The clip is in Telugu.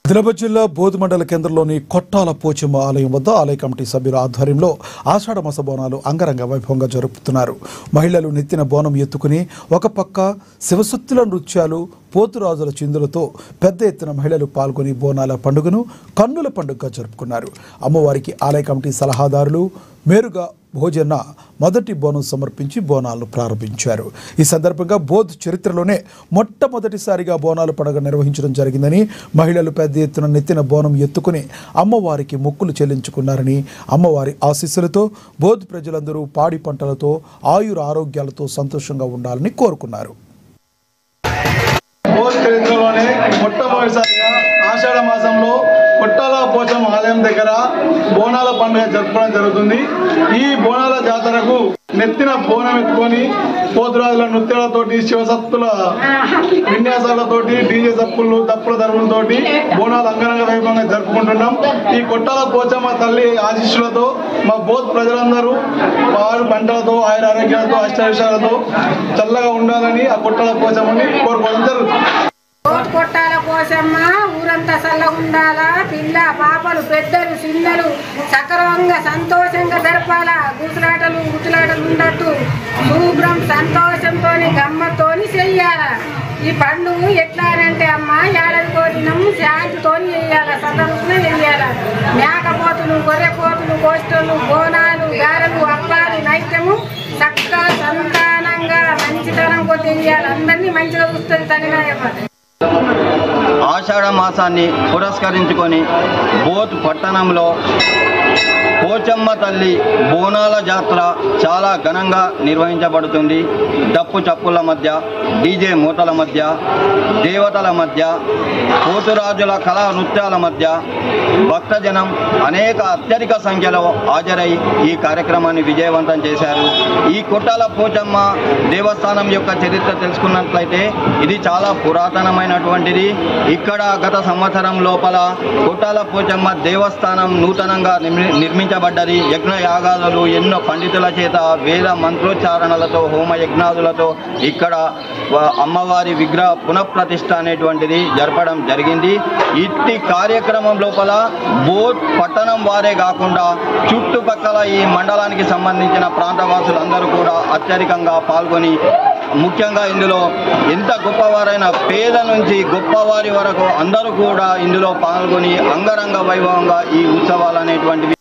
ఆదిలాబాద్ జిల్లా బోధ్ మండల కేంద్రంలోని కొట్టాల పోచమ్మ ఆలయం వద్ద ఆలయ కమిటీ సభ్యుల ఆధ్వర్యంలో ఆషాఢ మాస బోనాలు అంగరంగ వైభవంగా జరుపుతున్నారు. మహిళలు నెత్తిన బోనం ఎత్తుకుని ఒక పక్క శివసత్తుల నృత్యాలు, పోతురాజుల చిందులతో పెద్ద ఎత్తున మహిళలు పాల్గొని బోనాల పండుగను కన్నుల పండుగగా జరుపుకున్నారు. అమ్మవారికి ఆలయ కమిటీ సలహాదారులు మేరుగా భోజన మొదటి బోనం సమర్పించి బోనాలను ప్రారంభించారు. ఈ సందర్భంగా బోధ్ చరిత్రలోనే మొట్టమొదటిసారిగా బోనాల పండుగ నిర్వహించడం జరిగిందని, మహిళలు పెద్ద ఎత్తున నెత్తిన బోనం ఎత్తుకుని అమ్మవారికి మొక్కులు చెల్లించుకున్నారని, అమ్మవారి ఆశీస్సులతో బోధ్ ప్రజలందరూ పాడి పంటలతో ఆయుర ఆరోగ్యాలతో సంతోషంగా ఉండాలని కోరుకున్నారు. చరిత్రలోనే మొట్టమొదటిసారిగా ఆషాఢ మాసంలో కొట్టాల పోచమ్మ ఆలయం దగ్గర బోనాల పండుగ జరుపుకోవడం జరుగుతుంది. ఈ బోనాల జాతరకు నెత్తిన బోనం ఎత్తుకొని పోతురాజుల నృత్యాలతోటి, శివసత్తుల విన్యాసాలతోటి, డీజే తప్పుల ధర్మంతోటి బోనాలు అంగరంగ వైభవంగా జరుపుకుంటున్నాం. ఈ కొట్టాల పోచమ్మ తల్లి ఆశీస్సులతో మా బోధ్ ప్రజలందరూ పాడు పంటలతో, ఆయుర ఆరోగ్యాలతో, అష్టవిషయాలతో చల్లగా ఉండాలని ఆ కొట్టాల పోచమ్మని కోరుకోవడం జరుగుతుంది. కొట్టాల పోచమ్మ ఊరంతా చల్లగా ఉండాలా, పిల్ల పాపలు పెద్దలు చిన్నలు సక్రమంగా సంతోషంగా జరపాలా, గుసలాటలు గుట్లాటలు ఉండట్టు శుభ్రం సంతోషంతో గమ్మతోని చెయ్యాల. ఈ పండుగ ఎట్లా అంటే అమ్మ ఏడాది కోరినం శాంతితో చెయ్యాల, సంతోషంగా చెయ్యాల. మేకపోతులు, గొర్రెపోతులు, కోష్టలు, బోనాలు, గారెలు, అప్పాలు, నైత్యము చక్కగా సంతానంగా మంచితనంతో చెయ్యాలి. అందరినీ మంచిగా చూస్తుంది తగిన. ఆషాఢ మాసాన్ని పురస్కరించుకొని బోధ్ పట్టణంలో పోచమ్మ తల్లి బోనాల జాతర చాలా ఘనంగా నిర్వహించబడుతుంది. డప్పు చప్పుల మధ్య, డీజే మూతల మధ్య, దేవతల మధ్య, పోతురాజుల కళా నృత్యాల మధ్య భక్తజనం అత్యధిక సంఖ్యలో హాజరై ఈ కార్యక్రమాన్ని విజయవంతం చేశారు. ఈ కొట్టాల పోచమ్మ దేవస్థానం యొక్క చరిత్ర తెలుసుకున్నట్లయితే ఇది చాలా పురాతనమైనటువంటిది. ఇక్కడ గత సంవత్సరం లోపల కొట్టాల పోచమ్మ దేవస్థానం నూతనంగా నిర్మించబడ్డది. యజ్ఞ యాగాలు ఎన్నో పండితుల చేత వేద మంత్రోచ్చారణలతో, హోమ యజ్ఞాదులతో ఇక్కడ అమ్మవారి విగ్రహ పునఃప్రతిష్ఠ అనేటువంటిది జరపడం జరిగింది. ఇట్టి కార్యక్రమం లోపల బోధ్ పట్టణం వారే కాకుండా చుట్టుపక్కల ఈ మండలానికి సంబంధించిన ప్రాంతవాసులందరూ కూడా అత్యధికంగా పాల్గొని, ముఖ్యంగా ఇందులో ఎంత గొప్పవారైన పేద నుంచి గొప్పవారి వరకు అందరూ కూడా ఇందులో పాల్గొని అంగరంగ వైభవంగా ఈ ఉత్సవాలు అనేటువంటివి